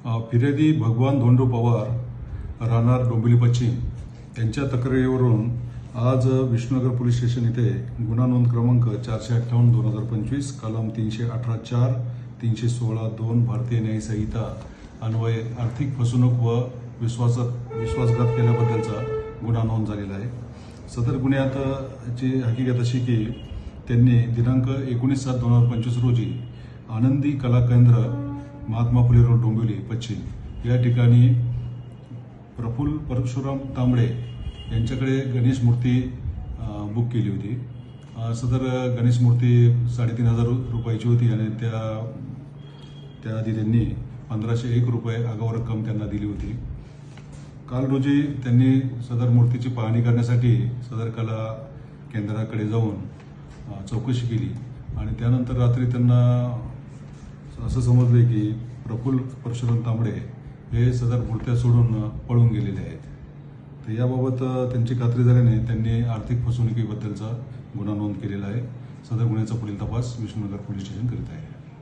फिर्यादी भगवान धोंडू पवार राहणार डोंबिवली पश्चिम यांच्या तक्रारीवरून आज विष्णुनगर पोलीस स्टेशन इथे गुन्हा नोंद क्रमांक 458/2025 कलम 318(4) 316(2) भारतीय न्याय संहिता अन्वये आर्थिक फसवणूक व विश्वासघात केल्याबद्दलचा गुन्हा नोंद झालेला आहे। सदर गुन्ह्याची हकीकत अशी की त्यांनी दिनांक 19/7/2025 रोजी आनंदी कला केंद्र महात्मा फुले रोड डोंबिवली पश्चिम या ठिकाणी प्रफुल्ल परशुराम तांबडे यांच्याकडे गणेश मूर्ती बुक केली होती। सदर गणेश मूर्ती 3,500 रुपयाची होती आणि त्या आधी त्यांनी 1,501 रुपये आगाऊ रक्कम त्यांना दिली होती। काल रोजी त्यांनी सदर मूर्तीची पाहणी करण्यासाठी सदर कला केंद्राकडे जाऊन चौकशी केली आणि त्यानंतर रात्री त्यांना असं समजले की प्रफुल्ल परशुराम तांबडे हे सदर मूर्त्या सोडून पळून गेलेले आहेत। तर याबाबत त्यांची खात्री झाल्याने त्यांनी आर्थिक फसवणुकीबद्दलचा गुन्हा नोंद केलेला आहे। सदर गुन्ह्याचा पुढील तपास विष्णुनगर पोलीस स्टेशन करीत आहे।